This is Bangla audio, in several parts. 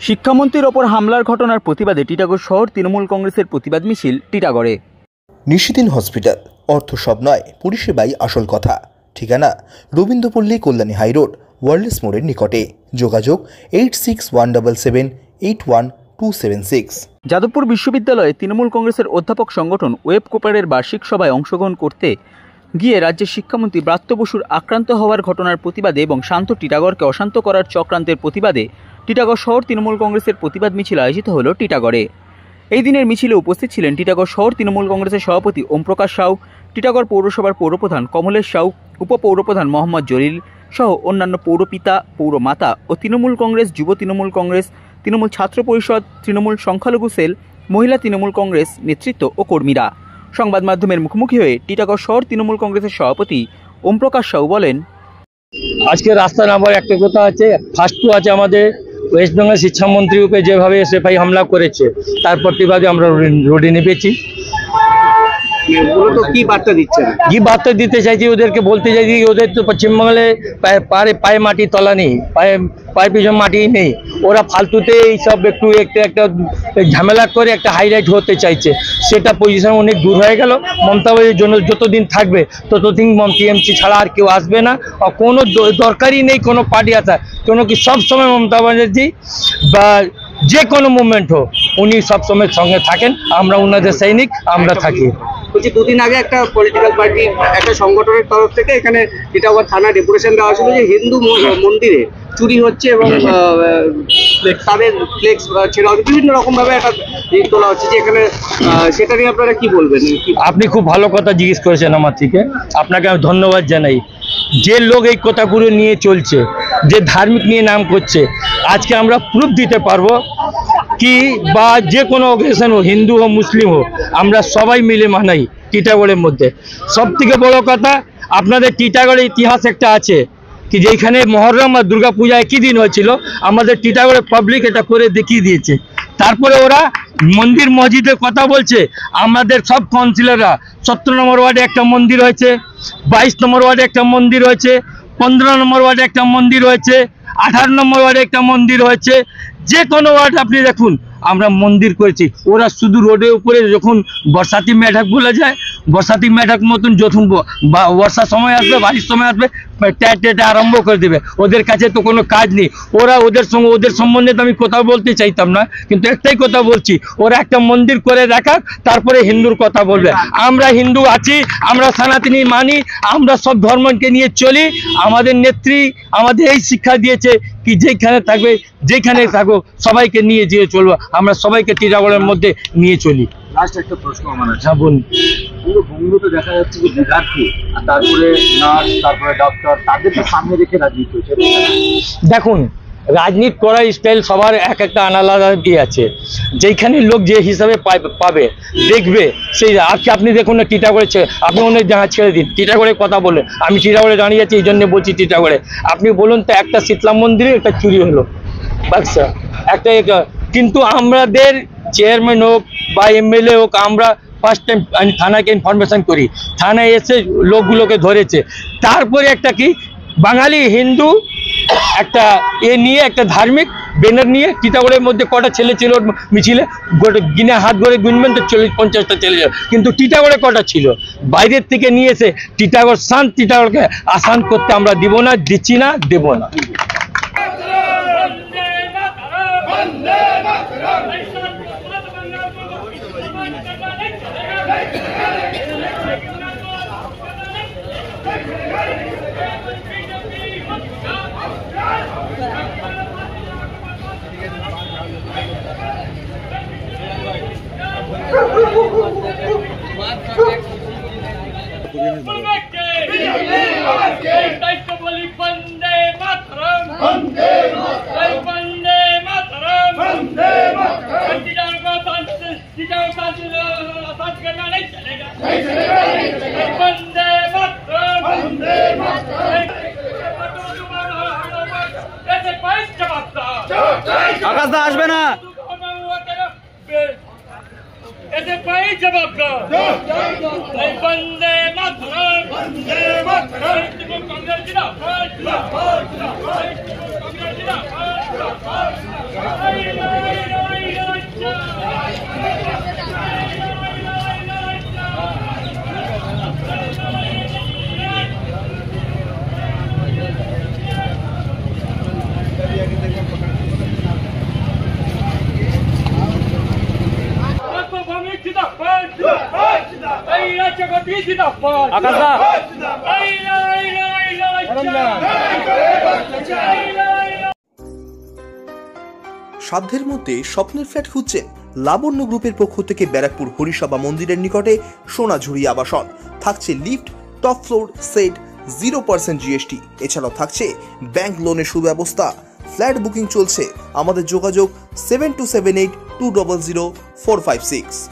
শিক্ষামন্ত্রীর ওপর হামলার ঘটনার প্রতিবাদে টিটাগড় শহর তৃণমূল কংগ্রেসের প্রতিবাদ মিছিল টিটাগড়ে। নিশিদিন হসপিটাল, অর্থ সব নয়, পরিষেবাই আসল কথা। ঠিকানা রবীন্দ্রপল্লী, কল্যাণী হাইরোড, ওয়ার্ল্ডস মোড়ের নিকটে। যোগাযোগ 8617781276। যাদবপুর বিশ্ববিদ্যালয়ে তৃণমূল কংগ্রেসের অধ্যাপক সংগঠন ওয়েব কোপারের বার্ষিক সভায় অংশগ্রহণ করতে গিয়ে রাজ্যের শিক্ষামন্ত্রী ব্রাত্য বসুর আক্রান্ত হওয়ার ঘটনার প্রতিবাদে এবং শান্ত টিটাগড়কে অশান্ত করার চক্রান্তের প্রতিবাদে টিটাগড় শহর তৃণমূল কংগ্রেসের প্রতিবাদ মিছিল আয়োজিত হল টিটাগড়ে। এই দিনের মিছিলে উপস্থিত ছিলেন টিটাগড় শহর তৃণমূল কংগ্রেসের সভাপতি ওমপ্রকাশ সাউ, টিটাগড় পৌরসভার পৌরপ্রধান কমলেশ সাউ, উপপৌরপ্রধান মোহাম্মদ জলিল সহ অন্যান্য পৌরপিতা, পৌরমাতা ও তৃণমূল কংগ্রেস, যুব তৃণমূল কংগ্রেস, তৃণমূল ছাত্র পরিষদ, তৃণমূল সংখ্যালঘু সেল, মহিলা তৃণমূল কংগ্রেস নেতৃত্ব ও কর্মীরা। সংবাদ মাধ্যমের মুখোমুখি হয়ে টিটাগড় শহর তৃণমূল কংগ্রেসের সভাপতি ওমপ্রকাশ সাউ বলেন, আজকে রাস্তা নামার একটা কথা আছে। ফার্স্ট আছে আমাদের ওয়েস্ট বেঙ্গল শিক্ষামন্ত্রীর উপরে যেভাবে এসএফআই হামলা করেছে, তার প্রতিবাদে আমরা রোডে নেমেছি। কি বার্তা দিচ্ছেন? কি বার্তা দিতে চাইছি, ওদেরকে বলতে চাইছি ওদের তো পশ্চিমবাংলে পায়ে মাটি তলা নেই, পায়ে পিছনে মাটি নেই। ওরা ফালতুতে এইসব একটা ঝামেলা করে একটা হাইলাইট হতে চাইছে, সেটা পজিশন অনেক দূর হয়ে গেল। মমতা ব্যানার্জির জন্য যতদিন থাকবে ততদিন টিএমসি ছাড়া আর কেউ আসবে না। আর কোনো দরকারই নেই কোনো পার্টি আসার, কেন কি সবসময় মমতা ব্যানার্জি বা যে কোনো মুভমেন্ট হোক উনি সবসময় সঙ্গে থাকেন। আমরা ওনাদের সৈনিক, আমরা থাকি। বলছি, দুদিন আগে একটা পলিটিক্যাল পার্টি, একটা সংগঠনের তরফ থেকে এখানে টিটাগড় থানা ডেপুটেশন দেওয়া ছিল যে হিন্দু মন্দিরে চুরি হচ্ছে এবং তাদের ফ্লেক্স ছেড়া হচ্ছে, বিভিন্ন রকম ভাবে একটা তোলা হচ্ছে যে এখানে, সেটা নিয়ে আপনারা কি বলবেন? আপনি খুব ভালো কথা জিজ্ঞেস করেছেন আমার থেকে, আপনাকে আমি ধন্যবাদ জানাই। যে লোক এই কথাগুলো নিয়ে চলছে, যে ধার্মিক নিয়ে নাম করছে, আজকে আমরা প্রুফ দিতে পারবো কি বা যে কোনো অকেশন হোক, হিন্দু হোক মুসলিম হোক, আমরা সবাই মিলে মানাই টিটাগড়ের মধ্যে। সব থেকে বড় কথা, আপনাদের টিটাগড়ের ইতিহাস একটা আছে কি যেখানে মহরম আর দুর্গা পূজা একই দিন হয়েছিল, আমাদের টিটাগড়ের পাবলিক এটা করে দেখিয়ে দিয়েছে। তারপরে ওরা মন্দির মসজিদের কথা বলছে। আমাদের সব কাউন্সিলররা 17 নম্বর ওয়ার্ডে একটা মন্দির হয়েছে, 22 নম্বর ওয়ার্ডে একটা মন্দির হয়েছে, 15 নম্বর ওয়ার্ডে একটা মন্দির হয়েছে, 18 নম্বর ওয়ার্ডে একটা মন্দির হয়েছে। যে কোনো ওয়ার্ড আপনি দেখুন আমরা মন্দির করেছি। ওরা শুধু রোডের উপরে যখন বর্ষাতি মেঢাক বলে যায়, বর্ষাতি মেঢাক মতন যখন বর্ষার সময় আসবে, বাড়ির সময় আসবে, ট্যাট আরম্ভ করে দেবে। ওদের কাছে তো কোনো কাজ নেই। ওদের সম্বন্ধে তো আমি কথা বলতে চাইতাম না, কিন্তু একটাই কথা বলছি, ওরা একটা মন্দির করে রাখাক, তারপরে হিন্দুর কথা বলবে। আমরা হিন্দু আছি, আমরা সনাতনী মানি, আমরা সব ধর্মকে নিয়ে চলি। আমাদের নেত্রী আমাদের এই শিক্ষা দিয়েছে কি যেখানে থাকো সবাইকে নিয়ে যেয়ে চলবো। আমরা সবাইকে টিটাগড়ের মধ্যে নিয়ে চলি। লাস্ট একটা প্রশ্ন আমার আছে। হ্যাঁ বলুন। বঙ্গতে দেখা যাচ্ছে যে বিদ্যার্থী, তারপরে নার্স, তারপরে ডক্টর, তাদেরকে সামনে রেখে রাজনীতি হচ্ছে। দেখুন, রাজনীতি করার স্টাইল সবার একটা আলাদা দিয়ে আছে। যেখানে লোক যে হিসাবে পাবে দেখবে সেই। আপনি দেখুন না টিটাগড়ে, আপনি অনেক জায়গা ছেড়ে দিন, টিটাগড়ের কথা বলে। আমি টিটাগড়ে দাঁড়িয়ে আছি, এই জন্য বলছি টিটাগড়ে। আপনি বলুন তো, একটা শীতলা মন্দিরে একটা চুরি হলো, বাচ্চা একটা। কিন্তু আমাদের চেয়ারম্যান হোক বা এমএলএ হোক, আমরা ফার্স্ট টাইম থানাকে ইনফরমেশন করি, থানায় এসে লোকগুলোকে ধরেছে। তারপরে একটা কি বাঙালি হিন্দু একটা নিয়ে একটা ধার্মিক ব্যানার নিয়ে টিটাগড়ের মধ্যে কটা ছেলে ছিল মিছিলে, গিনে হাত ধরে গুনবেন তো 40-50টা ছেলে ছিল। কিন্তু টিটাগড়ে কটা ছিল? বাইরের থেকে নিয়ে এসে টিটাগড় শান্ত, টিটাগড়কে আসান করতে আমরা দিব না, দিচ্ছি না, দেব না। আকাশ দা আসবে না, বন্দে মাতরম। সাধ্যের মধ্যে স্বপ্নের ফ্ল্যাট খুঁজছেন? লাবণ্য গ্রুপের পক্ষ থেকে ব্যারাকপুর হরিসভা মন্দিরের নিকটে সোনাঝুরি আবাসন। থাকছে lift, top floor, set, 0% GST। এছাড়াও থাকছে ব্যাংক লোনের সুব্যবস্থা। ফ্ল্যাট বুকিং চলছে। আমাদের যোগাযোগ 7278200456।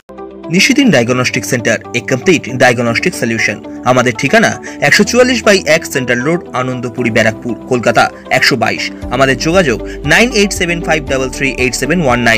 নিশিদিন ডায়াগনস্টিক সেন্টার, এ কমপ্লিট ডায়াগনস্টিক সলিউশন। আমাদের ঠিকানা 144/1 সেন্ট্রাল রোড, আনন্দপুরি, ব্যারাকপুর, কলকাতা 122। আমাদের যোগাযোগ 9875338719।